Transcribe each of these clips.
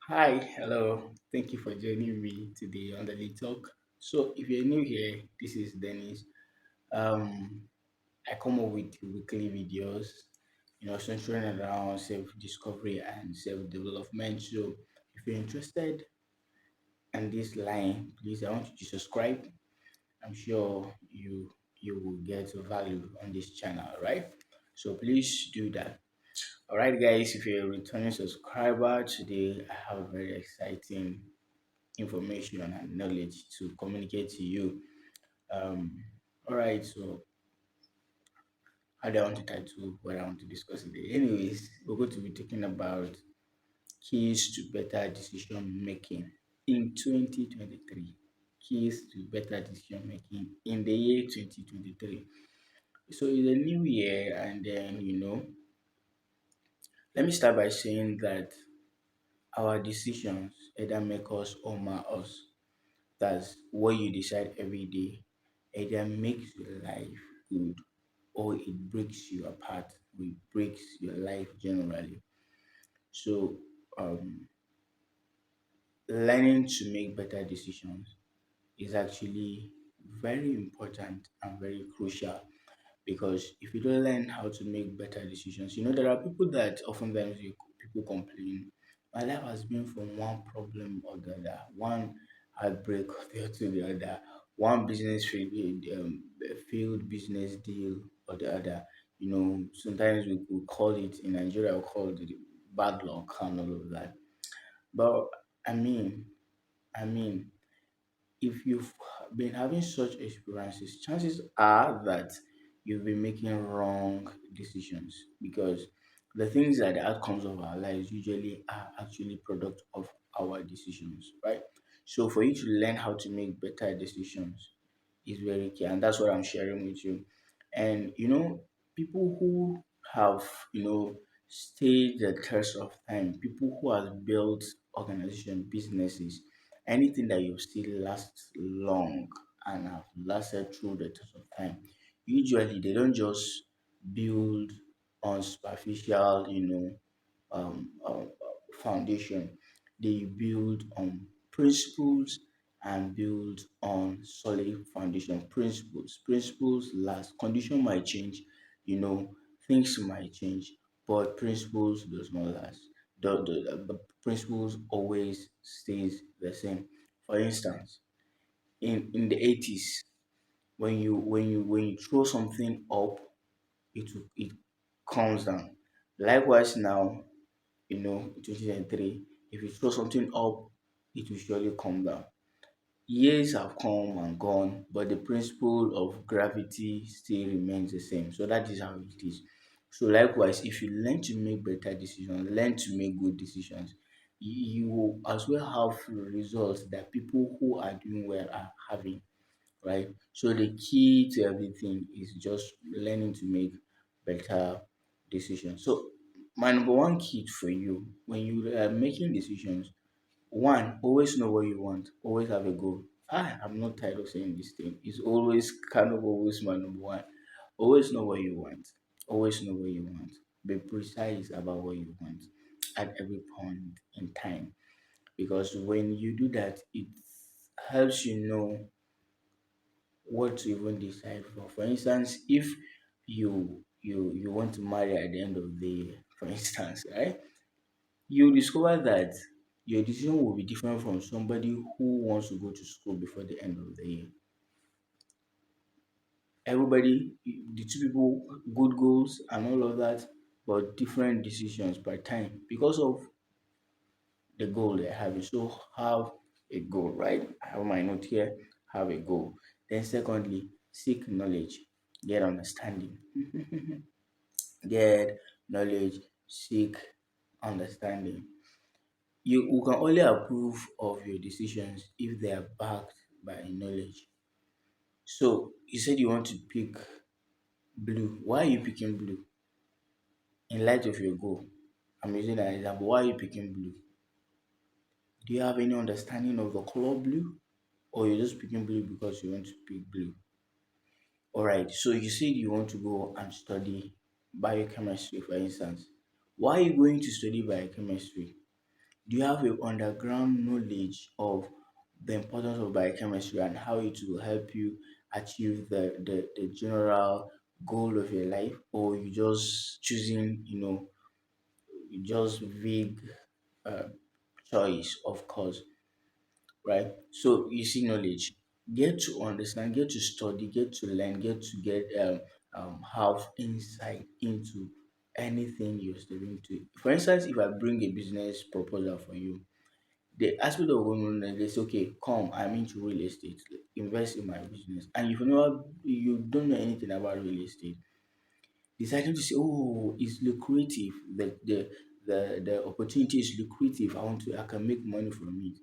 Hi, hello. Thank you for joining me today on the Lee Talk. So, if you're new here, this is Dennis. I come up with weekly videos, centering around self-discovery and self-development. So, if you're interested in this line, please, I want you to subscribe. I'm sure you will get value on this channel, right? So, please do that. All right, guys. If you're a returning subscriber today, I have a very exciting information and knowledge to communicate to you. Um, all right, so how do I want to title what I want to discuss today? Anyways, we're going to be talking about keys to better decision making in 2023. Keys to better decision making in the year 2023. So it's a new year, and then let me start by saying that our decisions either make us or mar us. That's what you decide every day either makes your life good or it breaks you apart, or it breaks your life generally. So, um, learning to make better decisions is actually very important and very crucial because if you don't learn how to make better decisions, there are people that oftentimes people complain. My life has been from one problem or the other, one heartbreak to the other, one failed business deal or the other. Sometimes we could call it in Nigeria, we call it bad luck and all of that. But I mean, I mean, if you've been having such experiences, chances are that you've been making wrong decisions because the things that the outcomes of our lives usually are actually product of our decisions, right? So for you to learn how to make better decisions is very key, and that's what I'm sharing with you. And people who have stayed the test of time, people who have built organization, businesses, anything that you still last long and have lasted through the test of time, usually they don't just build on superficial, foundation. They build on principles and build on solid foundation. Principles last. Condition might change, things might change, but principles does not last. The principles always stays the same. For instance, in the 80s, when you throw something up, it comes down. Likewise now, 2023, if you throw something up, it will surely come down. Years have come and gone, but the principle of gravity still remains the same. So that is how it is. So likewise, if you learn to make better decisions, learn to make good decisions, you will as well have results that people who are doing well are having, right? So the key to everything is just learning to make better decisions. So my number one key for you when you are making decisions, one, always know what you want, always have a goal. I'm not tired of saying this thing. It's always kind of always my number one. Always know what you want. Always know what you want. Be precise about what you want at every point in time. Because when you do that, it helps you know what to even decide for. For instance, if you want to marry at the end of the year, for instance, right? You discover that your decision will be different from somebody who wants to go to school before the end of the year. Everybody, the two people, good goals and all of that, but different decisions per time because of the goal they have. So have a goal, right? I have my note here. Have a goal. Then secondly, seek knowledge, get understanding. Get knowledge, seek understanding. You can only approve of your decisions if they are backed by knowledge. So you said you want to pick blue. Why are you picking blue? In light of your goal. I'm using an example. Why are you picking blue? Do you have any understanding of the color blue? Or you're just picking blue because you want to pick blue? Alright, so you said you want to go and study biochemistry, for instance. Why are you going to study biochemistry? Do you have a underground knowledge of the importance of biochemistry and how it will help you achieve the general goal of your life, or you just choosing, just vague uh, choice of course, right? So you see knowledge, get to understand, get to study, get to learn, get to have insight into anything you're studying to. For instance, if I bring a business proposal for you, the aspect of women, they say, okay, come, I'm into real estate, invest in my business. And if you don't know anything about real estate, deciding to say, oh, it's lucrative, the opportunity is lucrative, I can make money from it.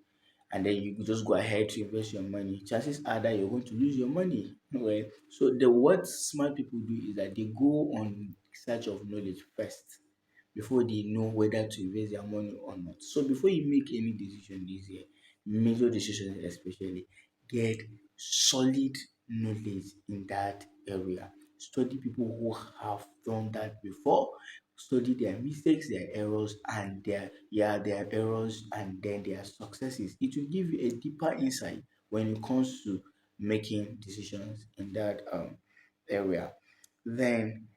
And then you just go ahead to invest your money. Chances are that you're going to lose your money. Right? So what smart people do is that they go on search of knowledge first before they know whether to invest their money or not. So before you make any decision this year, major decisions especially, get solid knowledge in that area. Study people who have done that before. Study their mistakes, their errors, and their errors and then their successes. It will give you a deeper insight when it comes to making decisions in that area. Then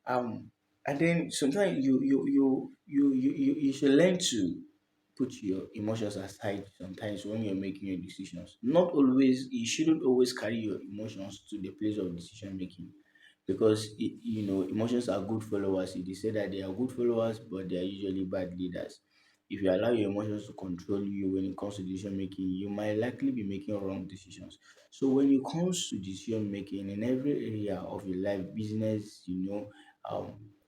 and then sometimes you should learn to put your emotions aside sometimes when you're making your decisions. Not always, you shouldn't always carry your emotions to the place of decision making, because emotions are good followers. They say that they are good followers, but they are usually bad leaders. If you allow your emotions to control you when it comes to decision making, you might likely be making wrong decisions. So when it comes to decision making in every area of your life, business, even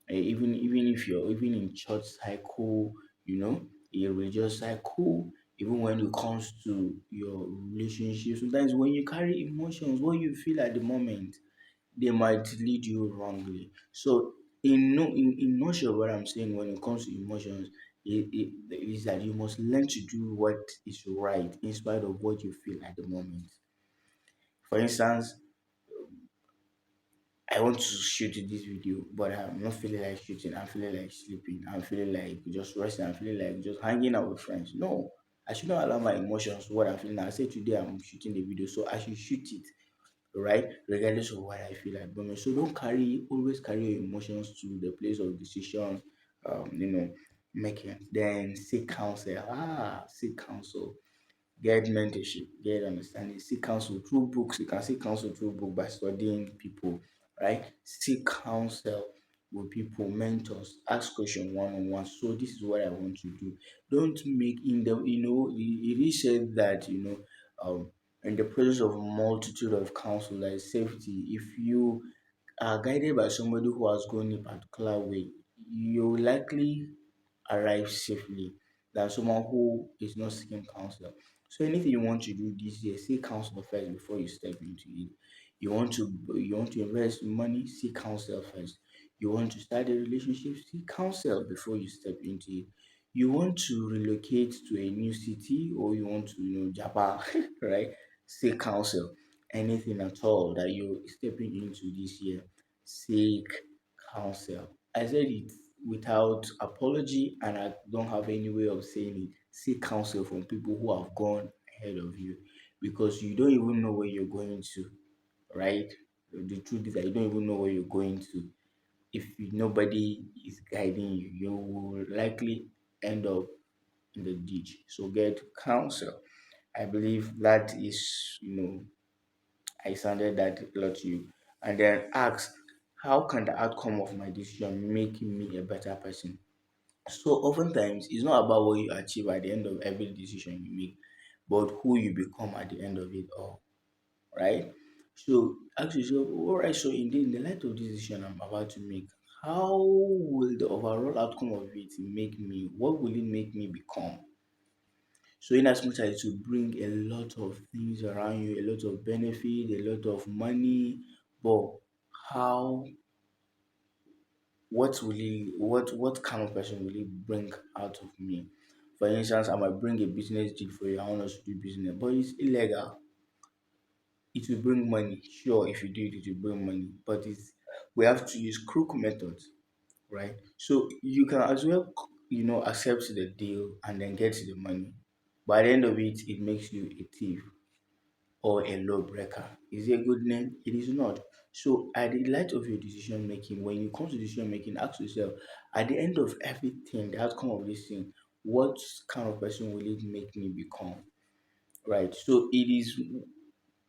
if you're even in church cycle, a religious cycle, even when it comes to your relationship, sometimes when you carry emotions, what you feel at the moment, they might lead you wrongly. So in nutshell, what I'm saying when it comes to emotions is that you must learn to do what is right in spite of what you feel at the moment. For instance, I want to shoot this video, but I'm not feeling like shooting. I'm feeling like sleeping. I'm feeling like just resting. I'm feeling like just hanging out with friends. No, I should not allow my emotions, what I'm feeling. I say today I'm shooting the video, so I should shoot it, right? Regardless of what I feel at the moment. So don't always carry your emotions to the place of decision, making. Then seek counsel. Seek counsel. Get mentorship, get understanding, seek counsel through books. You can seek counsel through book by studying people, right? Seek counsel with people, mentors, ask question one on one. So this is what I want to do. Don't make in the it is said that in the presence of a multitude of counsel there is safety. If you are guided by somebody who has gone a particular way, you will likely arrive safely than someone who is not seeking counsel. So anything you want to do this year, seek counsel first before you step into it. You want to invest money, seek counsel first. You want to start a relationship, seek counsel before you step into it. You want to relocate to a new city, or you want to, Japa, right? Seek counsel. Anything at all that you're stepping into this year, seek counsel. I said it without apology, and I don't have any way of saying it. Seek counsel from people who have gone ahead of you, because you don't even know where you're going to, right? The truth is that you don't even know where you're going to. If nobody is guiding you, you will likely end up in the ditch. So get counsel. I believe that is, I sounded that a lot to you. And then ask, how can the outcome of my decision make me a better person? So oftentimes it's not about what you achieve at the end of every decision you make, but who you become at the end of it all, right? So ask yourself, all right, so in the light of this decision I'm about to make, how will the overall outcome of it make me? What will it make me become? So in as much as it will bring a lot of things around you, a lot of benefit, a lot of money, but how what kind of person will it bring out of me? For instance, I might bring a business deal for you. I want us to do business, but it's illegal. It will bring money. Sure, if you do it, it will bring money. But we have to use crook methods, right? So you can as well. accept the deal and then get the money. By the end of it, it makes you a thief or a lawbreaker. Is it a good name? It is not. So, at the light of your decision making, when you come to decision making, ask yourself, at the end of everything, the outcome of this thing, what kind of person will it make me become? Right. So, it is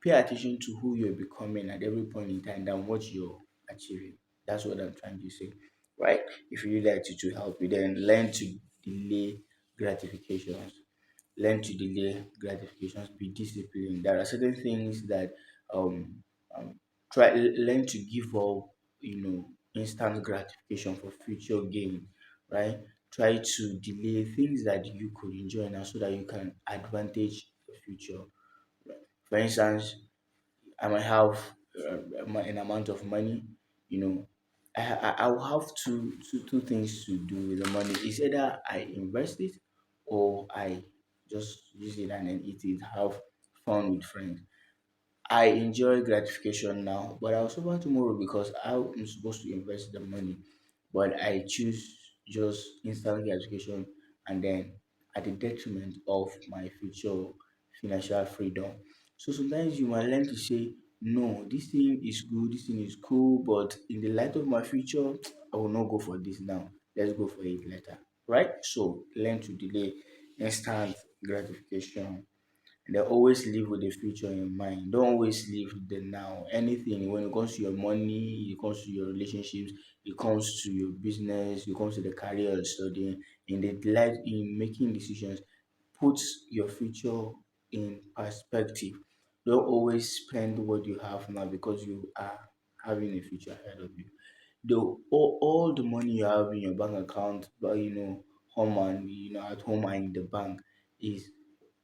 pay attention to who you're becoming at every point in time than what you're achieving. That's what I'm trying to say. Right? If you would like to help you, then learn to delay gratifications. Learn to delay gratifications. Be disciplined. There are certain things that um, um learn to give up, instant gratification for future gain. Right? Try to delay things that you could enjoy now so that you can advantage the future. For instance, I might have an amount of money, you know, I will have two things to do with the money. It's either I invest it or I just use it and then eat it, have fun with friends. I enjoy gratification now, but I'll suffer tomorrow because I'm supposed to invest the money. But I choose just instant gratification and then at the detriment of my future financial freedom. So sometimes you might learn to say, no, this thing is good, this thing is cool, but in the light of my future, I will not go for this now. Let's go for it later. Right? So learn to delay instant gratification and then always live with the future in mind. Don't always live the now. Anything when it comes to your money, it comes to your relationships, it comes to your business, it comes to the career you're studying, in the life in making decisions, put your future in perspective. Don't always spend what you have now because you are having a future ahead of you. All the money you have in your bank account, but home and at home and in the bank is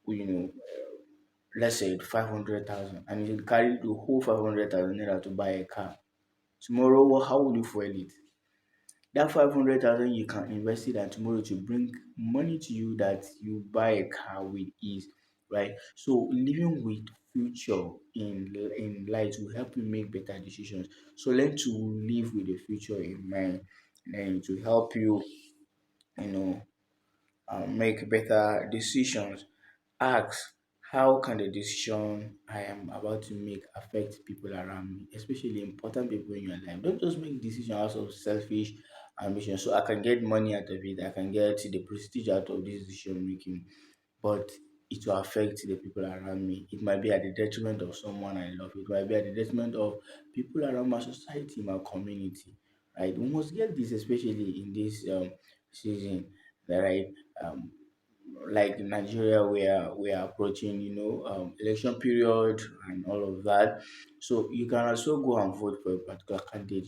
you know let's say 500,000 and you carry the whole 500,000 naira to buy a car. Tomorrow, how will you fuel it? That 500,000 you can invest it and tomorrow to bring money to you that you buy a car with ease, right? So living with future in light will help you make better decisions. So learn to live with the future in mind and to help you, you know, make better decisions. Ask, how can the decision I am about to make affect people around me, especially important people in your life? Don't just make decisions out of selfish ambition. So I can get money out of it, I can get the prestige out of this decision making, but it will affect the people around me. It might be at the detriment of someone I love. It might be at the detriment of people around my society, my community. Right? We must get this, especially in this season. Right? Um, like Nigeria, we are approaching, election period and all of that. So you can also go and vote for a particular candidate.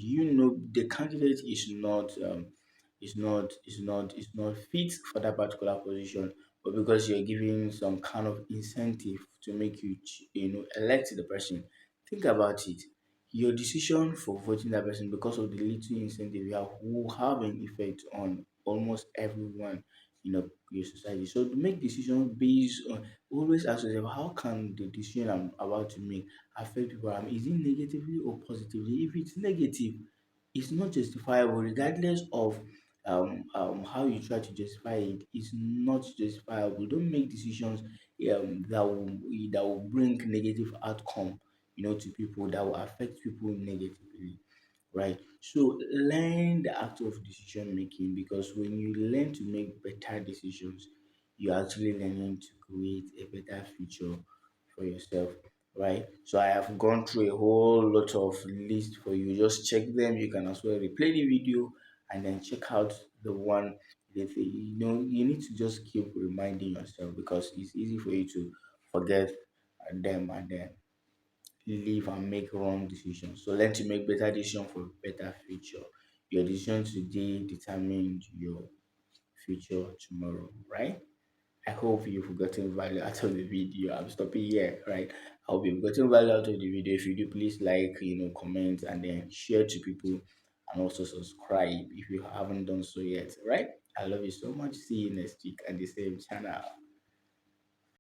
The candidate is not fit for that particular position, but because you're giving some kind of incentive to make you, elect the person. Think about it. Your decision for voting that person because of the little incentive you have will have an effect on almost everyone your society. So to make decisions based on always ask yourself how can the decision I'm about to make affect people around me? Is it negatively or positively? If it's negative, it's not justifiable regardless of how you try to justify it. It's not justifiable. Don't make decisions that will bring negative outcome to people that will affect people negatively, right? So learn the act of decision making because when you learn to make better decisions, you're actually learning to create a better future for yourself, right? So I have gone through a whole lot of list for you. Just check them. You can as well replay the video and then check out the one that you need to just keep reminding yourself because it's easy for you to forget them and then live and make wrong decisions. So learn to make better decisions for better future. Your decision today determines your future tomorrow, right? I hope you've gotten value out of the video. I'm stopping here, right? I hope you've gotten value out of the video. If you do, please like, comment, and then share to people, and also subscribe if you haven't done so yet, right? I love you so much. See you next week at the same channel.